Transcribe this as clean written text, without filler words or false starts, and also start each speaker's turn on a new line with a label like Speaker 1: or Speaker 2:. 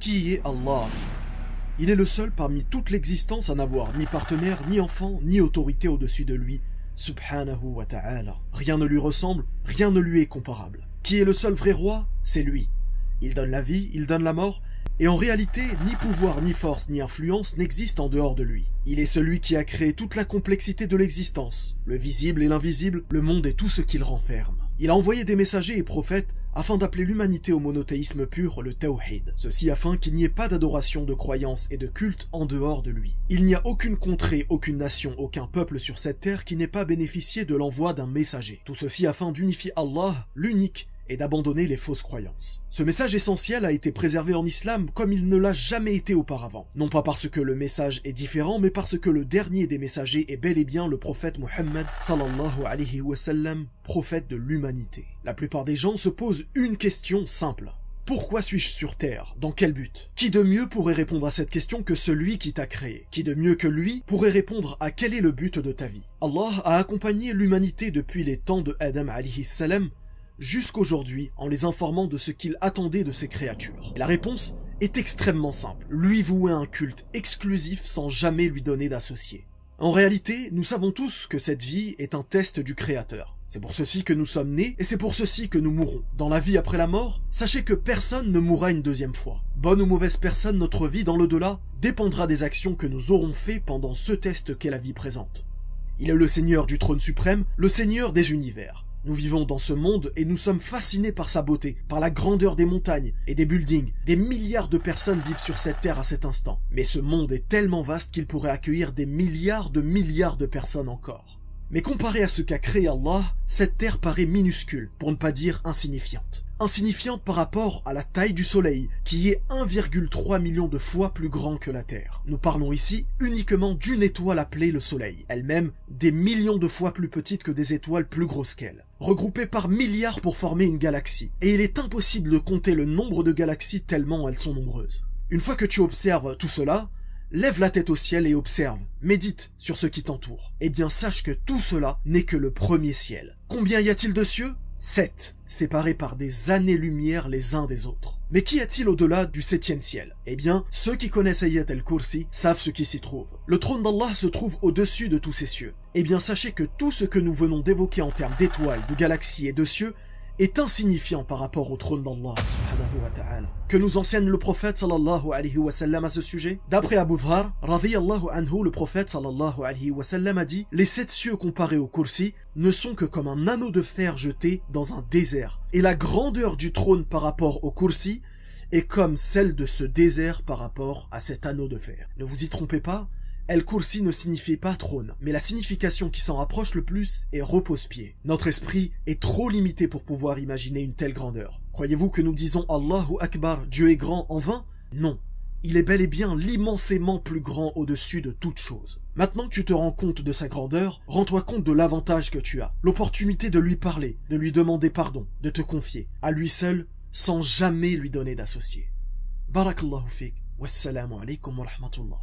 Speaker 1: Qui est Allah? Il est le seul parmi toute l'existence à n'avoir ni partenaire, ni enfant, ni autorité au-dessus de lui, subhanahu wa ta'ala. Rien ne lui ressemble, rien ne lui est comparable. Qui est le seul vrai roi? C'est lui. Il donne la vie, il donne la mort, et en réalité, ni pouvoir, ni force, ni influence n'existent en dehors de lui. Il est celui qui a créé toute la complexité de l'existence, le visible et l'invisible, le monde et tout ce qu'il renferme. Il a envoyé des messagers et prophètes afin d'appeler l'humanité au monothéisme pur, le tawhid. Ceci afin qu'il n'y ait pas d'adoration, de croyance et de culte en dehors de lui. Il n'y a aucune contrée, aucune nation, aucun peuple sur cette terre qui n'ait pas bénéficié de l'envoi d'un messager. Tout ceci afin d'unifier Allah, l'unique, et d'abandonner les fausses croyances. Ce message essentiel a été préservé en islam comme il ne l'a jamais été auparavant. Non pas parce que le message est différent, mais parce que le dernier des messagers est bel et bien le prophète Muhammad sallallahu alayhi wa sallam, prophète de l'humanité. La plupart des gens se posent une question simple. Pourquoi suis-je sur terre? Dans quel but? Qui de mieux pourrait répondre à cette question que celui qui t'a créé? Qui de mieux que lui pourrait répondre à quel est le but de ta vie? Allah a accompagné l'humanité depuis les temps de Adam alayhi salam jusqu'aujourd'hui en les informant de ce qu'il attendait de ses créatures. Et la réponse est extrêmement simple. Lui vouer un culte exclusif sans jamais lui donner d'associé. En réalité, nous savons tous que cette vie est un test du Créateur. C'est pour ceci que nous sommes nés et c'est pour ceci que nous mourrons. Dans la vie après la mort, sachez que personne ne mourra une deuxième fois. Bonne ou mauvaise personne, notre vie dans l'au-delà dépendra des actions que nous aurons fait pendant ce test qu'est la vie présente. Il est le Seigneur du trône suprême, le Seigneur des univers. Nous vivons dans ce monde et nous sommes fascinés par sa beauté, par la grandeur des montagnes et des buildings. Des milliards de personnes vivent sur cette terre à cet instant. Mais ce monde est tellement vaste qu'il pourrait accueillir des milliards de personnes encore. Mais comparé à ce qu'a créé Allah, cette terre paraît minuscule, pour ne pas dire insignifiante. Insignifiante par rapport à la taille du soleil, qui est 1,3 million de fois plus grand que la Terre. Nous parlons ici uniquement d'une étoile appelée le soleil, elle-même des millions de fois plus petite que des étoiles plus grosses qu'elle, regroupées par milliards pour former une galaxie, et il est impossible de compter le nombre de galaxies tellement elles sont nombreuses. Une fois que tu observes tout cela, lève la tête au ciel et observe, médite sur ce qui t'entoure. Eh bien sache que tout cela n'est que le premier ciel. Combien y a-t-il de cieux? 7, séparés par des années-lumière les uns des autres. Mais qu'y a-t-il au-delà du 7e ciel? Eh bien, ceux qui connaissent Ayat al-Kursi savent ce qui s'y trouve. Le trône d'Allah se trouve au-dessus de tous ces cieux. Eh bien, sachez que tout ce que nous venons d'évoquer en termes d'étoiles, de galaxies et de cieux est insignifiant par rapport au trône d'Allah subhanahu wa ta'ala. Que nous enseigne le prophète sallallahu alayhi wa sallam à ce sujet? D'après Abu Dhar, radiyallahu anhu, le prophète sallallahu alayhi wa sallam a dit: les 7 cieux comparés au Kursi ne sont que comme un anneau de fer jeté dans un désert. Et la grandeur du trône par rapport au Kursi est comme celle de ce désert par rapport à cet anneau de fer. Ne vous y trompez pas, El-Kursi ne signifie pas trône, mais la signification qui s'en rapproche le plus est repose-pied. Notre esprit est trop limité pour pouvoir imaginer une telle grandeur. Croyez-vous que nous disons Allahu Akbar, Dieu est grand en vain? Non. Il est bel et bien l'immensément plus grand au-dessus de toute chose. Maintenant que tu te rends compte de sa grandeur, rends-toi compte de l'avantage que tu as. L'opportunité de lui parler, de lui demander pardon, de te confier à lui seul, sans jamais lui donner d'associé. Barakallahu fik. Wassalamu alaikum wa rahmatullah.